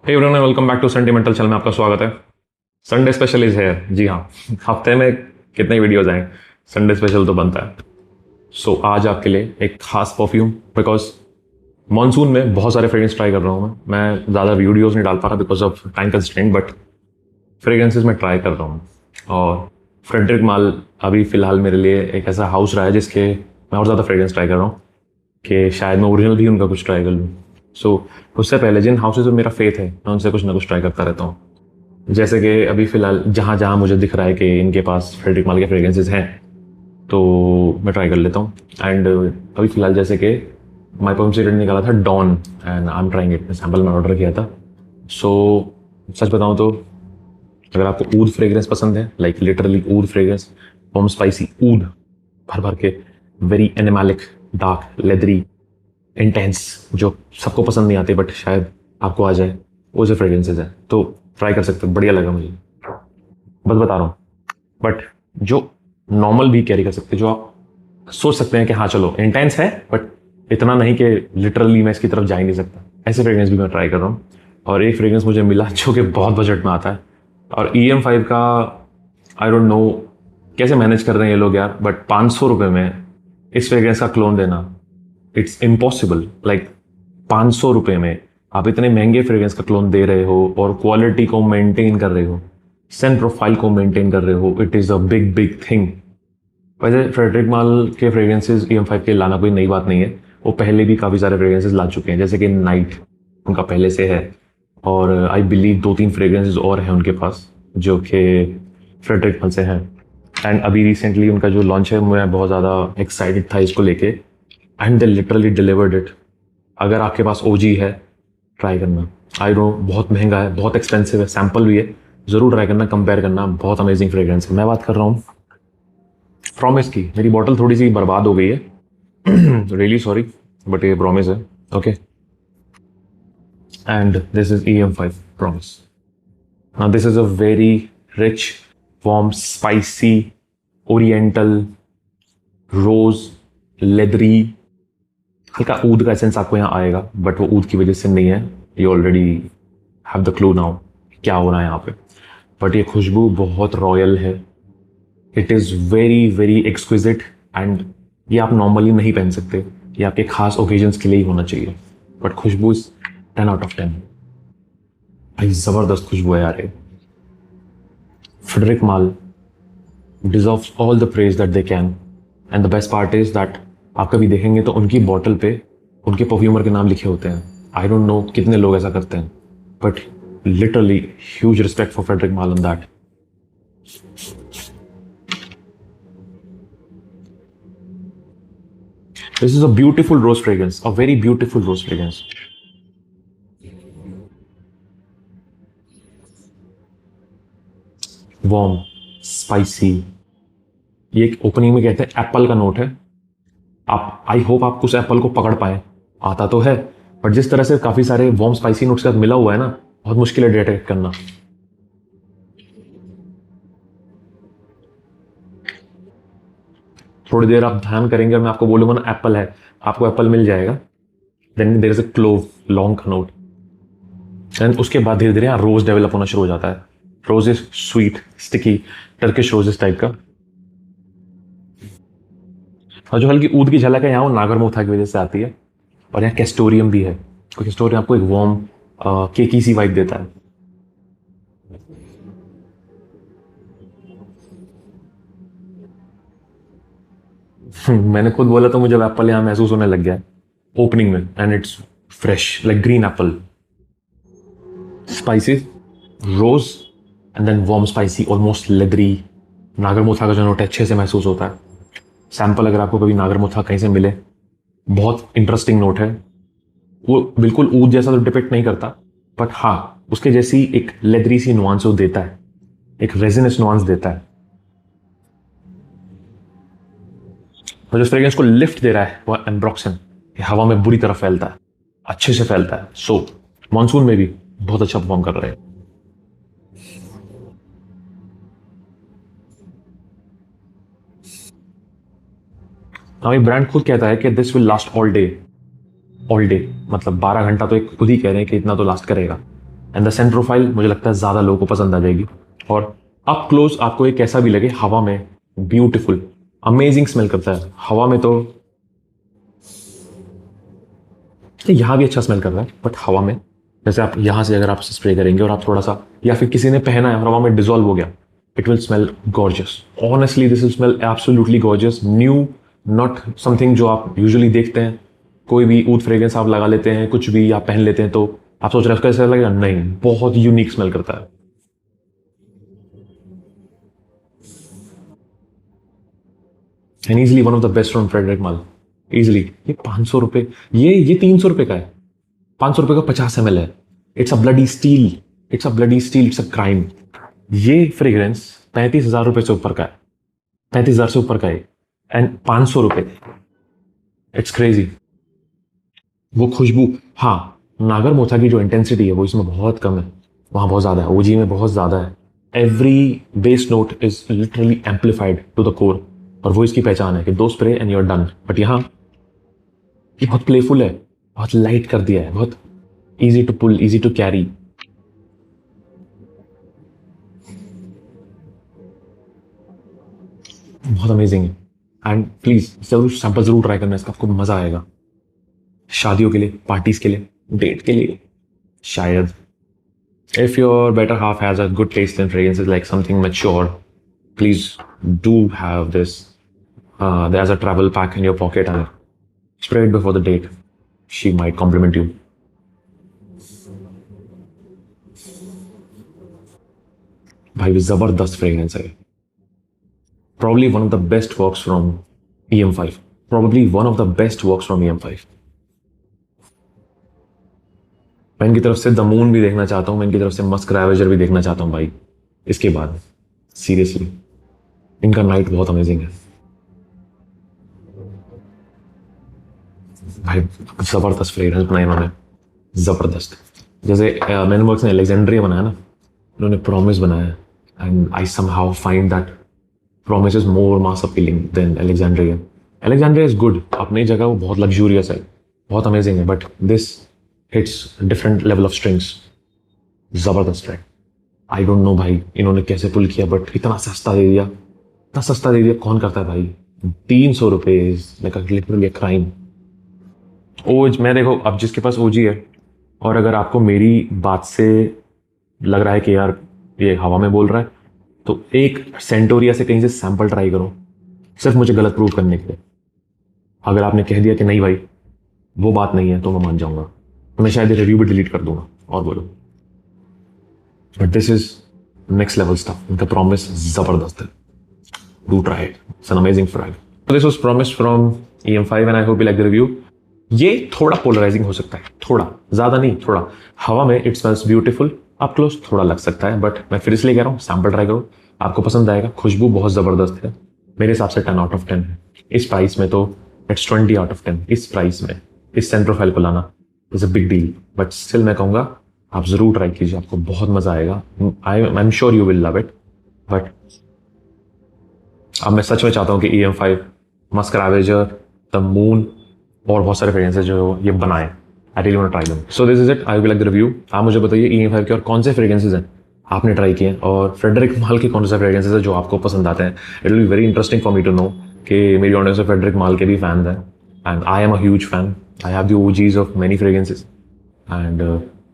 Hey everyone, welcome back to sentimental channel में आपका स्वागत है। संडे स्पेशल इज है। जी हाँ, हफ्ते में कितने वीडियोज आए, संडे स्पेशल तो बनता है। सो आज आपके लिए एक खास परफ्यूम, बिकॉज मानसून में बहुत सारे फ्रेग्रेंस ट्राई कर रहा हूँ मैं ज़्यादा वीडियोज नहीं डाल पा रहा because of time constraint, but fragrances में ट्राई कर रहा हूँ। और फ्रेडरिक माल अभी फ़िलहाल मेरे लिए एक ऐसा हाउस रहा है जिसके मैं और ज़्यादा फ्रेग्रेंस ट्राई कर रहा हूँ कि शायद मैं ओरिजिनल भी उनका कुछ ट्राई कर लूँ। सो उससे पहले जिन हाउसेज में मेरा फेथ है मैं उनसे कुछ ना कुछ ट्राई करता रहता हूँ। जैसे कि अभी फ़िलहाल जहाँ जहाँ मुझे दिख रहा है कि इनके पास फ्रेडरिक माल के फ्रेग्रेंसेज हैं तो मैं ट्राई कर लेता हूँ। एंड अभी फ़िलहाल जैसे कि माई पम्प सीडेड निकाला था डॉन, and I am trying it, sample में ऑर्डर किया था। सो सच बताऊँ तो अगर आपको ऊद फ्रेग्रेंस पसंद है, like literally oud fragrance, home spicy oud भर भर के, very animalic, dark, leathery, intense, जो सबको पसंद नहीं आते बट शायद आपको आ जाए, वो जो फ्रेग्रेंसेज है तो ट्राई कर सकते हो। बढ़िया लगा मुझे, बस बता रहा हूँ। बट जो नॉर्मल भी कैरी कर सकते हैं, जो आप सोच सकते हैं कि हाँ चलो इंटेंस है बट इतना नहीं कि लिटरली मैं इसकी तरफ जा ही नहीं सकता, ऐसे फ्रेग्रेंस भी मैं ट्राई कर रहा हूँ। और एक फ्रेग्रेंस मुझे मिला जो कि बहुत बजट में आता है, और EM5 का आई डोंट नो कैसे मैनेज कर रहे हैं ये लोग यार, बट 500 रुपये में इस फ्रेग्रेंस का क्लोन देना, इट्स इम्पॉसिबल। लाइक 500 रुपये में आप इतने महंगे फ्रेग्रेंस का क्लोन दे रहे हो और क्वालिटी को मेंटेन कर रहे हो, सेंट प्रोफाइल को मेंटेन कर रहे हो, it is a big big thing. वैसे फ्रेडरिक माल के फ्रेग्रेंसेज EM5 के लाना कोई नई बात नहीं है, वो पहले भी काफ़ी सारे फ्रेग्रेंसेज ला चुके हैं, जैसे कि नाइट उनका पहले से है, और आई बिलीव 2-3 फ्रेग्रेंसेज और हैं उनके पास जो कि फ्रेडरिक माल से हैं। एंड अभी रिसेंटली उनका जो लॉन्च है, मैं बहुत ज़्यादा एक्साइटेड था इसको लेके, and they literally delivered it. अगर आपके पास OG है, ट्राई करना। आई नो बहुत महंगा है, बहुत एक्सपेंसिव है, सैम्पल भी है, ज़रूर ट्राई करना, कंपेयर करना, बहुत अमेजिंग फ्रेग्रेंस है। मैं बात कर रहा हूँ प्रॉमिस की। मेरी बॉटल थोड़ी सी बर्बाद हो गई है, रियली सॉरी, बट ये प्रॉमिस है, okay. And this is EM5 promise. Now this is a very rich, warm, spicy, oriental, rose, leathery, हल्का ऊद का एसेंस आपको यहाँ आएगा, बट वो ऊद की वजह से नहीं है, you already have the clue now क्या हो रहा है यहाँ पे। बट ये खुशबू बहुत रॉयल है, it is very very exquisite, and ये आप नॉर्मली नहीं पहन सकते, ये आपके खास ओकेजन्स के लिए ही होना चाहिए। बट खुशबू इज 10 out of 10। भाई ज़बरदस्त खुशबू है यार ये। Frederic Malle deserves all the praise that they can, and the best part is that आप कभी देखेंगे तो उनकी बॉटल पे उनके परफ्यूमर के नाम लिखे होते हैं। आई डोंट नो कितने लोग ऐसा करते हैं, but literally huge respect for Frederic Malle on that. This is a beautiful rose fragrance, a very beautiful rose fragrance. Warm, spicy. ये एक ओपनिंग में कहते हैं एप्पल का नोट है। आप, आई होप आप उस एप्पल को पकड़ पाए, आता तो है बट जिस तरह से काफी सारे वार्म स्पाइसी नोट्स के साथ मिला हुआ है ना, बहुत मुश्किल है डिटेक्ट करना। थोड़ी देर आप ध्यान करेंगे और मैं आपको बोलूंगा ना एप्पल है, आपको एप्पल मिल जाएगा। Then there is a clove, लॉन्ग का नोट, एंड उसके बाद धीरे धीरे रोज डेवलप होना शुरू हो जाता है। Rose is sweet, sticky, Turkish roses type का। और जो हल्की ऊद की झलक है यहाँ, वो नागरमोथा की वजह से आती है। और यहाँ कैस्टोरियम भी है, तो कैस्टोरियम आपको एक वार्म केकी सी वाइब देता है। मैंने खुद बोला तो मुझे एप्पल यहाँ महसूस होने लग गया है ओपनिंग में, and it's fresh like green apple, spicy, rose, and then warm spicy, almost leathery. नागरमोथा का जो नोट अच्छे से महसूस होता है। सैंपल अगर आपको कभी नागरमोथा कहीं से मिले, बहुत इंटरेस्टिंग नोट है। वो बिल्कुल ऊद जैसा तो डिपिक्ट नहीं करता, बट हाँ उसके जैसी एक लेदरी सी नुआंस वो देता है, एक रेजिनस नुआंस देता है। और जो फ्रेग्रेंस को लिफ्ट दे रहा है वो एम्ब्रॉक्सन, ये हवा में बुरी तरह फैलता है, अच्छे से फैलता है। सो मानसून में भी बहुत अच्छा परफॉर्म कर रहे हैं। हमारी ब्रांड खुद कहता है कि this will last all day, all day मतलब 12 घंटा तो एक खुद ही कह रहे हैं कि इतना तो लास्ट करेगा। एंड द सेंट प्रोफाइल मुझे लगता है ज़्यादा लोगों को पसंद आ जाएगी। और अप क्लोज आपको ये कैसा भी लगे, हवा में ब्यूटीफुल अमेजिंग स्मेल करता है। हवा में तो यहाँ भी अच्छा स्मेल कर रहा है, बट हवा में जैसे आप यहाँ से अगर आप स्प्रे करेंगे और आप थोड़ा सा, या फिर किसी ने पहना है और हवा में डिजोल्व हो गया, it will smell gorgeous. Honestly this will smell absolutely gorgeous, new, not something जो आप यूजुअली देखते हैं। कोई भी ऊद फ्रेग्रेंस आप लगा लेते हैं, कुछ भी आप पहन लेते हैं तो आप सोच रहे हैं उसका ऐसा लगेगा, नहीं, बहुत यूनिक स्मेल करता है। And easily one of the best from Frederic Malle, easily. ये 500 रुपये, ये 300 रुपये का है, 500 रुपये का 50 ml है। It's a bloody steel, it's a bloody steel, it's a crime. ये फ्रेग्रेंस 35,000 रुपये से ऊपर का है, 35,000 से ऊपर का है, एंड 500 रुपये, इट्स क्रेजी। वो खुशबू, हाँ, नागर मोथा की जो इंटेंसिटी है वो इसमें बहुत कम है, वहाँ बहुत ज़्यादा है, ओजी में बहुत ज़्यादा है। Every base note is literally amplified to the core, और वो इसकी पहचान है कि दो spray and you are done. But यहाँ ये बहुत प्लेफुल है, बहुत लाइट कर दिया है, बहुत easy to pull, easy to carry. बहुत अमेजिंग है। एंड प्लीज जरूर सैंपल जरूर ट्राई करना इसका, आपको मजा आएगा। शादियों के लिए, पार्टीज के लिए, डेट के लिए शायद। If your better half has a good taste in fragrances like something mature, please do have this as a travel pack in your pocket and spray it before the date. She might compliment you. भाई जबरदस्त fragrance है, probably one of the best works from EM5, probably one of the best works from EM5। मैं इनकी तरफ से the moon भी देखना चाहता हूँ, मैं इनकी तरफ से मस्क रैवेजर भी देखना चाहता हूँ भाई इसके बाद। सीरियसली इनका नाइट बहुत अमेजिंग है भाई, जबरदस्त फ्रेग्रेंस बनाया इन्होंने, जबरदस्त। जैसे मैनवर्क्स ने अलेक्जेंड्रिया बनाया ना, उन्होंने प्रॉमिस बनाया, and I somehow find that promise is more mass appealing than Alexandria. Alexandria is good अपनी जगह, वो बहुत लग्जूरियस है, बहुत अमेजिंग है, but this hits different level of strings, जबरदस्त है। आई डोंट नो भाई इन्होंने कैसे पुल किया, बट इतना सस्ता दे दिया, इतना सस्ता दे दिया, कौन करता है भाई? 300 रुपये, लाइक लिटरली क्राइम। ओज, मैं देखो अब जिसके पास ओजी है, और अगर आपको मेरी बात से लग रहा है कि यार ये हवा में बोल रहा है, तो एक सेंटोरिया से कहीं से सैंपल ट्राई करो, सिर्फ मुझे गलत प्रूव करने के लिए। अगर आपने कह दिया कि नहीं भाई वो बात नहीं है, तो मैं मान जाऊंगा, मैं शायद रिव्यू भी डिलीट कर दूंगा और बोलो। But this is next level stuff, इनका प्रॉमिस जबरदस्त है, do try it, it's an amazing frag. This was promise from EM5 and I hope you like the review. ये थोड़ा पोलराइजिंग हो सकता है, थोड़ा, ज्यादा नहीं, थोड़ा। हवा में it smells beautiful, up close थोड़ा लग सकता है, बट मैं फिर इसलिए कह रहा हूँ सैंपल ट्राई करो, आपको पसंद आएगा। खुशबू बहुत जबरदस्त है, मेरे हिसाब से 10 आउट ऑफ 10 है। इस प्राइस में तो इट्स 20 आउट ऑफ 10। इस प्राइस में इस सेंट प्रोफाइल को लाना is a big deal, but still मैं कहूँगा आप जरूर ट्राई कीजिए, आपको बहुत मजा आएगा। I am sure you will love it. But अब मैं सच में चाहता हूँ कि EM5, मस्क रैवेजर, द मून और बहुत सारे फ्रेग्रेंसेस जो ये बनाए, I really want to try them. So this is it, I will like the review. आप मुझे बताइए EM5 के और कौन से फ्रेग्रेंसेस हैं आपने ट्राई किए, और फ्रेडरिक माल के कौन से फ्रेग्रेंसेस हैं जो आपको पसंद आते हैं। It will be very interesting for me to know कि मेरी ऑडियंस में फ्रेडरिक माल के भी फैन हैं, and I am a huge fan. I have the OGs of many fragrances, and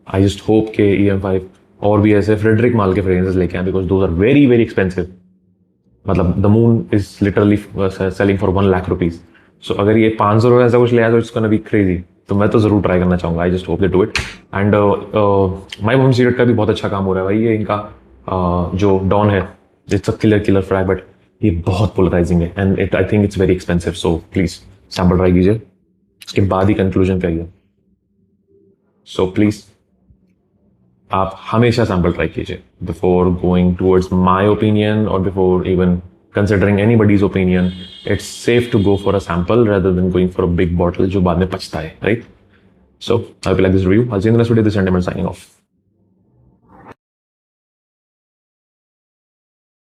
I just hope कि EM5 और भी ऐसे फ्रेडरिक माल के फ्रेग्रेंसेस लेके आए, because those are very very expensive. मतलब the moon is literally selling for 1 lakh rupees. So अगर ये 500 रुपये ऐसा कुछ ले आया तो इट्स गोना बी क्रेजी। तो मैं तो जरूर ट्राई करना चाहूँगा, I just hope they do it. And my home secret का भी बहुत अच्छा काम हो रहा है भाई, ये इनका जो डॉन है, it's a killer fry, but ये बहुत पोलराइजिंग है, and it I think it's very expensive. So please sample try कीजिए, उसके बाद ही कंक्लूजन करिए। सो प्लीज आप हमेशा सैंपल ट्राई कीजिए before going towards my opinion, और before even considering anybody's opinion. It's safe to go for a sample rather than going for a big bottle जो बाद में पछता है, right? So I hope you like this review. I'll see you in the next video. This is Andy signing off.